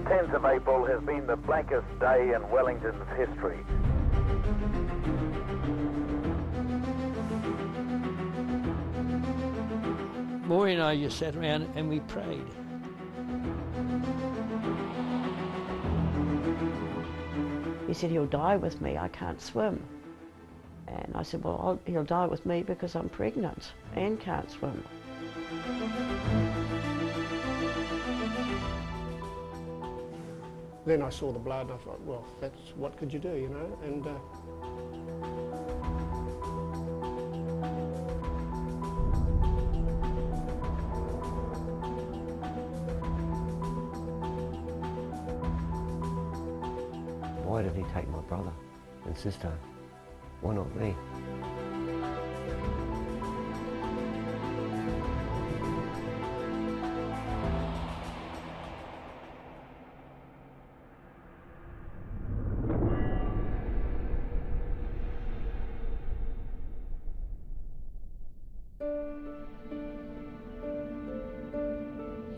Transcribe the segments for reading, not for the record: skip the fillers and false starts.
10th of April has been the blackest day in Wellington's history. Maury and I just sat around and we prayed. He said, he'll die with me, I can't swim. And I said, well, he'll die with me because I'm pregnant and can't swim. Then I saw the blood and I thought, well, what could you do, you know? And why did he take my brother and sister? Why not me?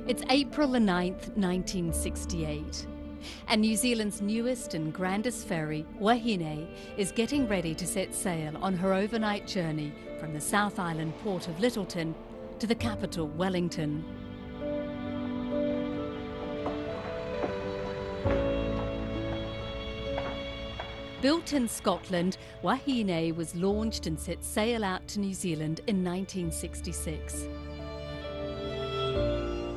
It's April the 9th, 1968. And New Zealand's newest and grandest ferry, Wahine, is getting ready to set sail on her overnight journey from the South Island port of Lyttelton to the capital, Wellington. Built in Scotland, Wahine was launched and set sail out to New Zealand in 1966.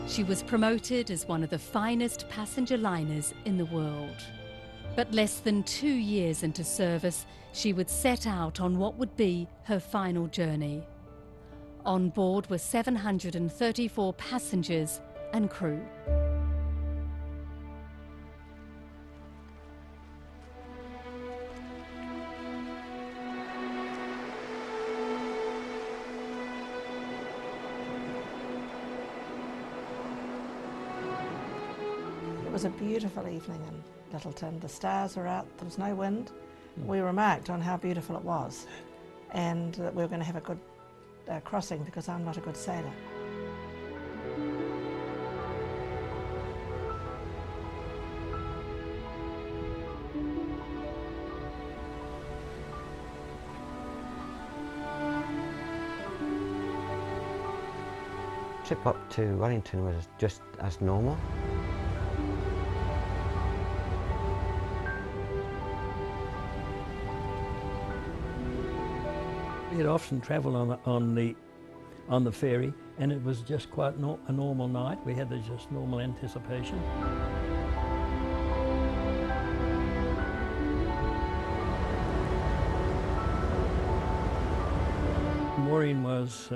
She was promoted as one of the finest passenger liners in the world. But less than 2 years into service, she would set out on what would be her final journey. On board were 734 passengers and crew. It was a beautiful evening in Lyttelton. The stars were out, there was no wind. We remarked on how beautiful it was and that we were going to have a good crossing because I'm not a good sailor. Trip up to Wellington was just as normal. We'd often travel on the ferry, and it was just quite a normal night. We had this just normal anticipation. Maureen was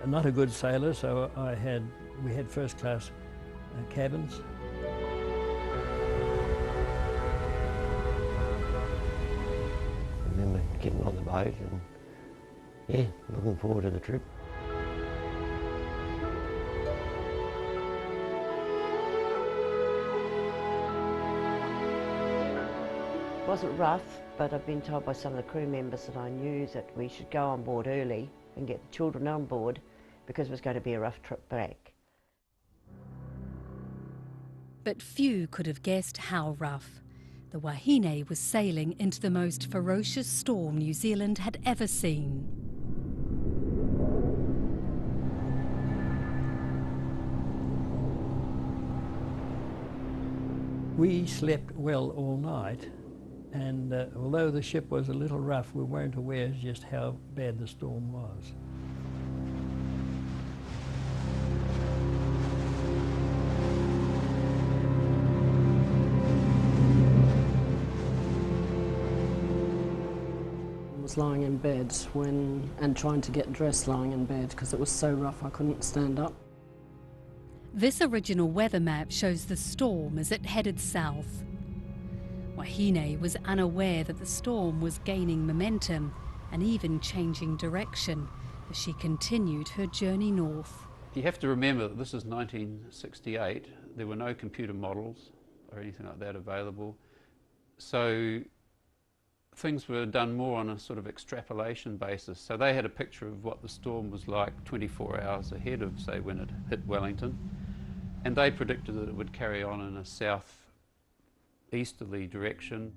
not a good sailor, so we had first class cabins. Getting on the boat and, yeah, looking forward to the trip. It wasn't rough, but I've been told by some of the crew members that I knew that we should go on board early and get the children on board because it was going to be a rough trip back. But few could have guessed how rough. The Wahine was sailing into the most ferocious storm New Zealand had ever seen. We slept well all night, and although the ship was a little rough, we weren't aware just how bad the storm was. Lying in bed and trying to get dressed lying in bed because it was so rough I couldn't stand up. This original weather map shows the storm as it headed south. Wahine was unaware that the storm was gaining momentum and even changing direction as she continued her journey north. You have to remember that this is 1968. There were no computer models or anything like that available. So things were done more on a sort of extrapolation basis. So they had a picture of what the storm was like 24 hours ahead of, say, when it hit Wellington. and they predicted that it would carry on in a south-easterly direction.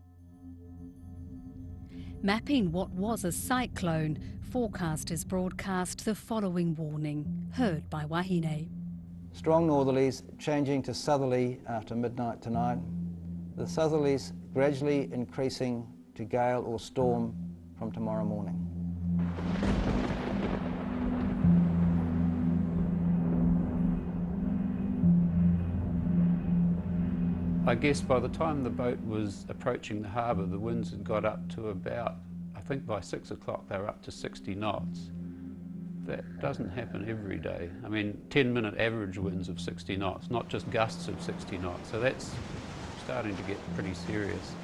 Mapping what was a cyclone, forecasters broadcast the following warning, heard by Wahine. Strong northerlies changing to southerly after midnight tonight. The southerlies gradually increasing to gale or storm from tomorrow morning. I guess by the time the boat was approaching the harbour, the winds had got up to about, I think by 6 o'clock they were up to 60 knots. That doesn't happen every day. I mean, 10-minute average winds of 60 knots, not just gusts of 60 knots. So that's starting to get pretty serious.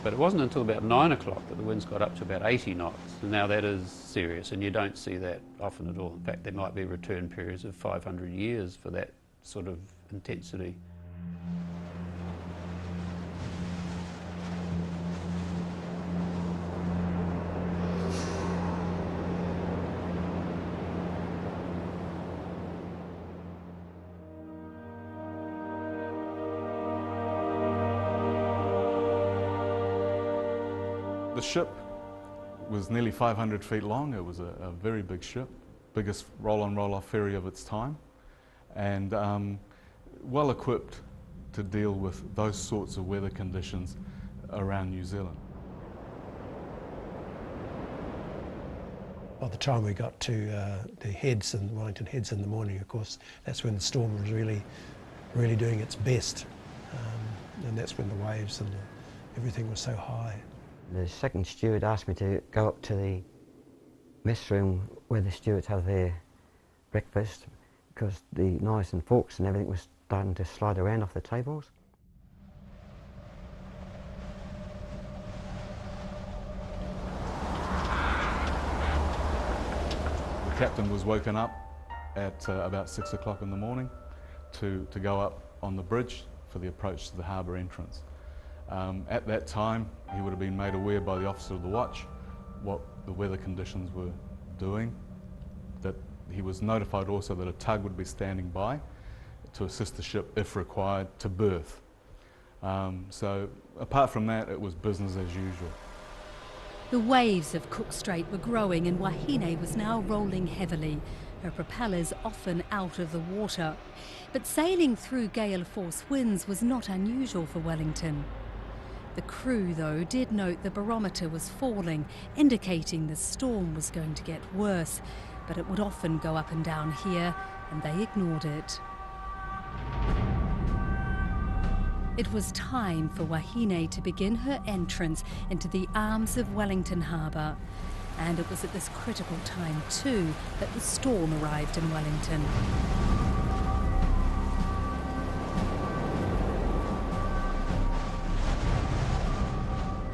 But it wasn't until about 9 o'clock that the winds got up to about 80 knots. And now that is serious, and you don't see that often at all. In fact, there might be return periods of 500 years for that sort of intensity. The ship was nearly 500 feet long. It was a very big ship, biggest roll-on roll-off ferry of its time, and well equipped to deal with those sorts of weather conditions around New Zealand. By the time we got to the Heads and Wellington Heads in the morning, of course, that's when the storm was really doing its best, and that's when the waves and everything was so high. The second steward asked me to go up to the mess room where the stewards have their breakfast, because the knives and forks and everything was starting to slide around off the tables. The captain was woken up at about 6 o'clock in the morning to go up on the bridge for the approach to the harbour entrance. At that time, he would have been made aware by the officer of the watch what the weather conditions were doing, that he was notified also that a tug would be standing by to assist the ship, if required, to berth. So apart from that, it was business as usual. The waves of Cook Strait were growing and Wahine was now rolling heavily, her propellers often out of the water. But sailing through gale-force winds was not unusual for Wellington. The crew, though, did note the barometer was falling, indicating the storm was going to get worse, but it would often go up and down here, and they ignored it. It was time for Wahine to begin her entrance into the arms of Wellington Harbour. And it was at this critical time, too, that the storm arrived in Wellington.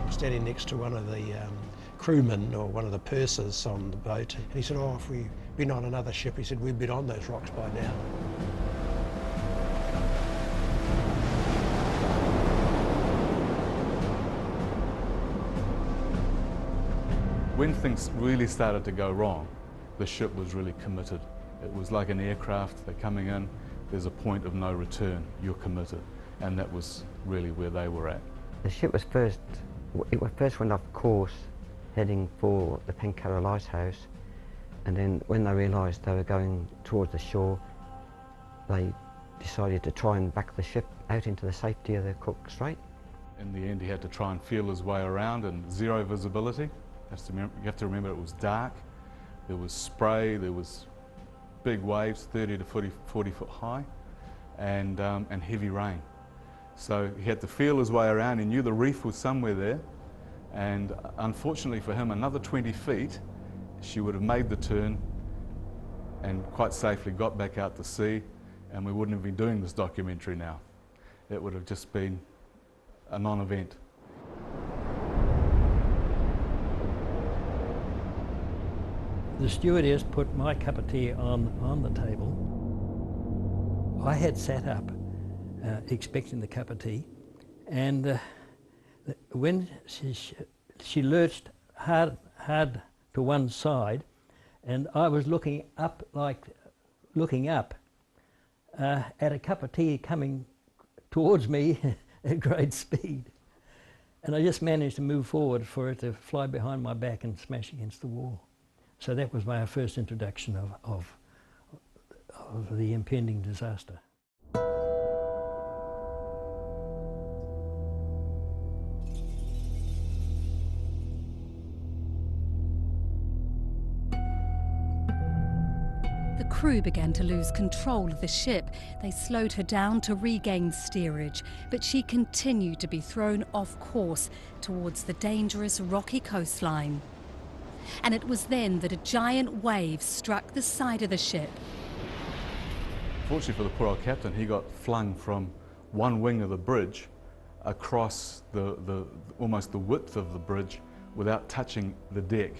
Standing next to one of the crewmen or one of the pursers on the boat, and he said, "Oh, if we'd been on another ship," he said, "we'd been on those rocks by now." When things really started to go wrong, the ship was really committed. It was like an aircraft, they're coming in, there's a point of no return, you're committed. And that was really where they were at. The ship was first went off course, heading for the Pencarrow Lighthouse, and then when they realised they were going towards the shore, they decided to try and back the ship out into the safety of the Cook Strait. In the end, he had to try and feel his way around in zero visibility. You have to remember it was dark, there was spray, there was big waves, 30 to 40 foot high, and heavy rain. So he had to feel his way around. He knew the reef was somewhere there, and unfortunately for him, another 20 feet, she would have made the turn and quite safely got back out to sea, and we wouldn't have been doing this documentary now. It would have just been a non-event. The stewardess put my cup of tea on the table. I had sat up expecting the cup of tea, and when she lurched hard to one side, and I was looking up, at a cup of tea coming towards me at great speed. And I just managed to move forward for it to fly behind my back and smash against the wall. So that was my first introduction of the impending disaster. The crew began to lose control of the ship. They slowed her down to regain steerage, but she continued to be thrown off course towards the dangerous rocky coastline. And it was then that a giant wave struck the side of the ship. Fortunately for the poor old captain, he got flung from one wing of the bridge across almost the width of the bridge without touching the deck,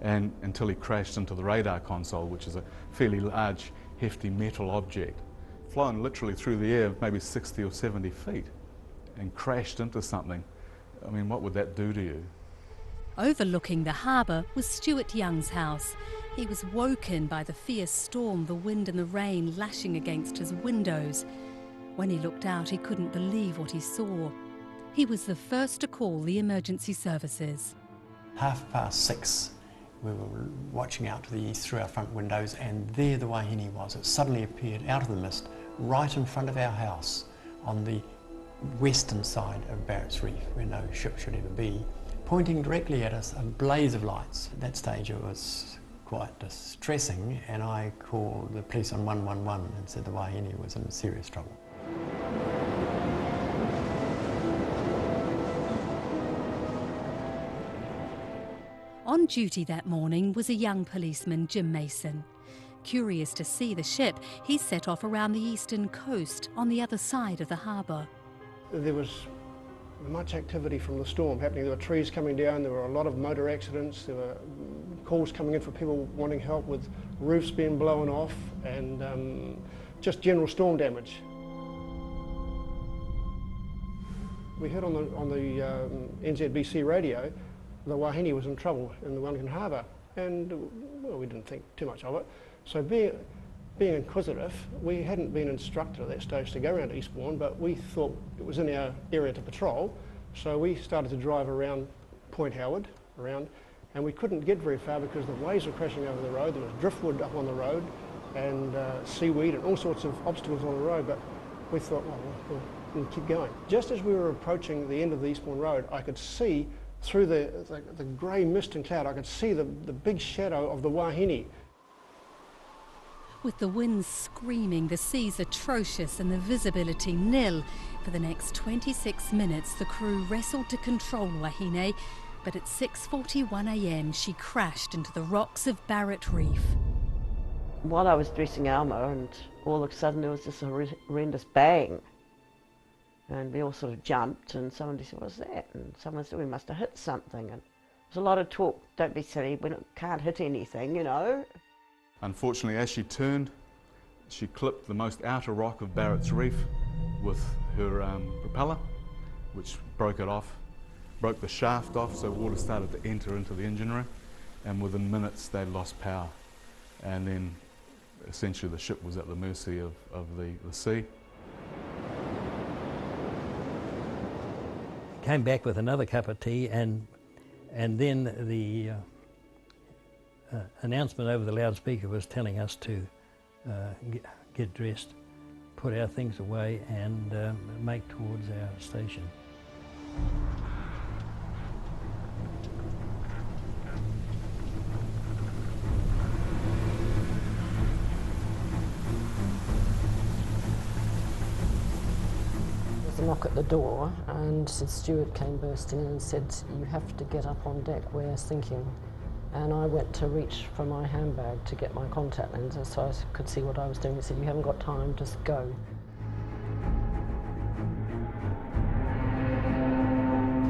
and until he crashed into the radar console, which is a fairly large, hefty metal object, flown literally through the air, maybe 60 or 70 feet, and crashed into something. I mean, what would that do to you? Overlooking the harbour was Stuart Young's house. He was woken by the fierce storm, the wind and the rain lashing against his windows. When he looked out, he couldn't believe what he saw. He was the first to call the emergency services. 6:30, we were watching out to the east through our front windows, and there the Wahine was. It suddenly appeared out of the mist right in front of our house on the western side of Barrett's Reef, where no ship should ever be, pointing directly at us, a blaze of lights. At that stage it was quite distressing, and I called the police on 111 and said the Wahine was in serious trouble. On duty that morning was a young policeman, Jim Mason. Curious to see the ship, he set off around the eastern coast on the other side of the harbour. There was much activity from the storm happening. There were trees coming down, there were a lot of motor accidents, there were calls coming in for people wanting help with roofs being blown off, and just general storm damage. We heard on the NZBC radio the Wahine was in trouble in the Wellington Harbour, and well, we didn't think too much of it. So being inquisitive, we hadn't been instructed at that stage to go around to Eastbourne, but we thought it was in our area to patrol, so we started to drive around Point Howard, and we couldn't get very far because the waves were crashing over the road. There was driftwood up on the road, and seaweed and all sorts of obstacles on the road, but we thought, well, we'll keep going. Just as we were approaching the end of the Eastbourne Road, I could see through the grey mist and cloud, I could see the big shadow of the Wahine. With the winds screaming, the seas atrocious and the visibility nil, for the next 26 minutes the crew wrestled to control Wahine, but at 6:41 a.m. she crashed into the rocks of Barrett Reef. While I was dressing Alma, and all of a sudden there was this horrendous bang. And we all sort of jumped, and someone said, "What's that?" And someone said, "We must have hit something." And there's a lot of talk, "Don't be silly, we can't hit anything, you know." Unfortunately, as she turned, she clipped the most outer rock of Barrett's Reef with her propeller, which broke it off, broke the shaft off, so water started to enter into the engine room, and within minutes they lost power. And then essentially the ship was at the mercy of the sea. Came back with another cup of tea, and then the announcement over the loudspeaker was telling us to get dressed, put our things away, and make towards our station. A knock at the door, and the steward came bursting in and said, "You have to get up on deck, we're sinking." And I went to reach for my handbag to get my contact lenses so I could see what I was doing. He said, "You haven't got time, just go."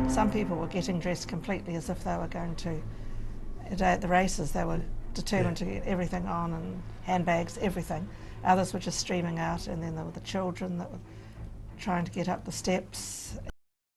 Some people were getting dressed completely as if they were going to a day at the races. They were determined to get everything on, and handbags, everything. Others were just streaming out, and then there were the children that were trying to get up the steps.